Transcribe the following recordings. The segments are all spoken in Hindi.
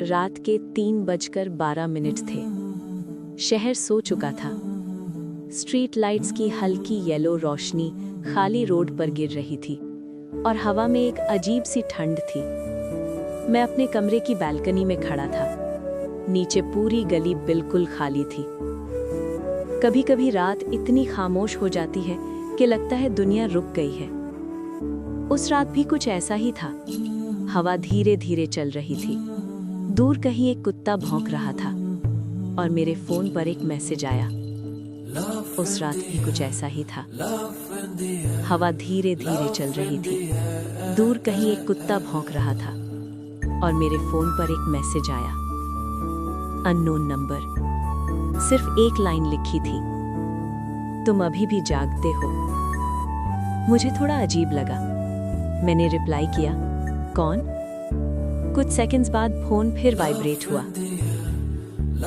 रात के 3:12 थे। शहर सो चुका था। स्ट्रीट लाइट्स की हल्की येलो रोशनी खाली रोड पर गिर रही थी और हवा में एक अजीब सी ठंड थी। मैं अपने कमरे की बालकनी में खड़ा था। नीचे पूरी गली बिल्कुल खाली थी। कभी-कभी रात इतनी खामोश हो जाती है कि लगता है दुनिया रुक गई है। उस रात भी कुछ ऐसा ही था। हवा धीरे धीरे चल रही थी। दूर कहीं एक कुत्ता भौंक रहा था और मेरे फोन पर एक मैसेज आया। उस रात भी कुछ ऐसा ही था। हवा धीरे धीरे चल रही थी। दूर कहीं एक कुत्ता भौंक रहा था और मेरे फोन पर एक मैसेज आया। Unknown number. सिर्फ एक लाइन लिखी थी, तुम अभी भी जागते हो। मुझे थोड़ा अजीब लगा। मैंने रिप्लाई किया, कौन? कुछ सेकंड्स बाद फोन फिर वाइब्रेट हुआ।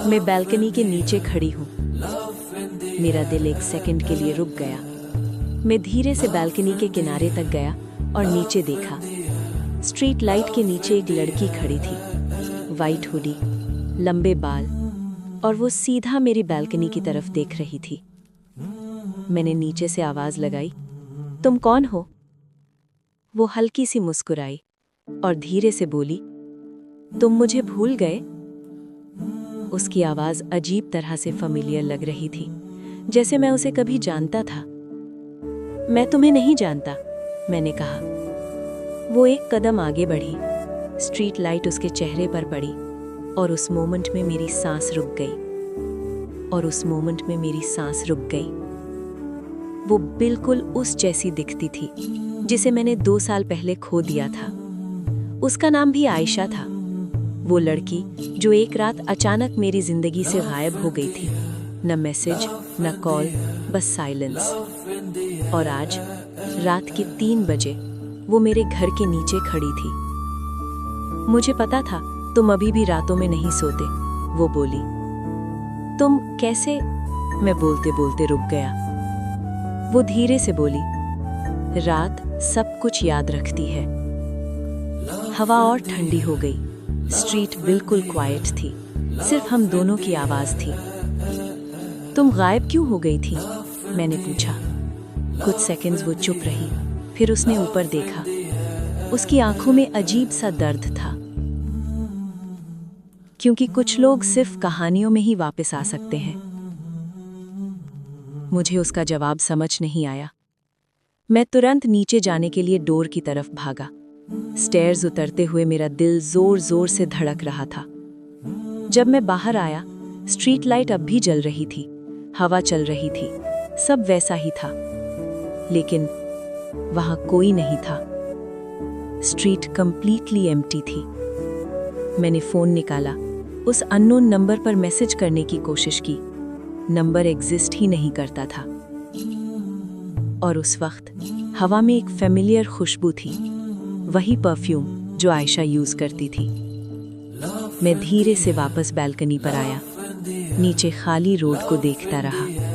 मैं बालकनी के नीचे खड़ी हूँ। मेरा दिल एक सेकंड के लिए रुक गया। मैं धीरे से बालकनी के किनारे तक गया और नीचे देखा। स्ट्रीट लाइट के नीचे एक लड़की खड़ी थी। वाइट हुडी, लंबे बाल, और वो सीधा मेरी बालकनी की तरफ देख रही थी। मैंने नीचे से आवाज लगाई, तुम कौन हो? वो हल्की सी मुस्कुराई और धीरे से बोली, तुम मुझे भूल गए? उसकी आवाज अजीब तरह से फेमिलियर लग रही थी, जैसे मैं उसे कभी जानता था। मैं तुम्हें नहीं जानता, मैंने कहा। वो एक कदम आगे बढ़ी। स्ट्रीट लाइट उसके चेहरे पर पड़ी और उस मोमेंट में मेरी सांस रुक गई। वो बिल्कुल उस जैसी दिखती थी जिसे मैंने 2 साल पहले खो दिया था। उसका नाम भी आयशा था। वो लड़की जो एक रात अचानक मेरी जिंदगी से गायब हो गई थी। न मैसेज, न कॉल, बस साइलेंस। और आज रात के 3 बजे वो मेरे घर के नीचे खड़ी थी। मुझे पता था तुम अभी भी रातों में नहीं सोते, वो बोली। तुम कैसे? मैं बोलते बोलते रुक गया। वो धीरे से बोली, रात सब कुछ याद रखती है। हवा और ठंडी हो गई। स्ट्रीट बिल्कुल क्वाइट थी। सिर्फ हम दोनों की आवाज थी। तुम गायब क्यों हो गई थी? मैंने पूछा। कुछ सेकंड्स वो चुप रही, फिर उसने ऊपर देखा। उसकी आंखों में अजीब सा दर्द था, क्योंकि कुछ लोग सिर्फ कहानियों में ही वापस आ सकते हैं। मुझे उसका जवाब समझ नहीं आया। मैं तुरंत नीचे जाने के लिए डोर की तरफ भागा। स्टेयर्स उतरते हुए मेरा दिल जोर जोर से धड़क रहा था। जब मैं बाहर आया, स्ट्रीट लाइट अब भी जल रही थी, हवा चल रही थी, सब वैसा ही था। लेकिन वहां कोई नहीं था। स्ट्रीट कंप्लीटली एम्प्टी थी। मैंने फोन निकाला, उस अननोन नंबर पर मैसेज करने की कोशिश की। नंबर एग्जिस्ट ही नहीं करता था। और उस वक्त हवा में एक फेमिलियर खुशबू थी, वही परफ्यूम जो आयशा यूज करती थी। मैं धीरे से वापस बालकनी पर आया। नीचे खाली रोड को देखता रहा।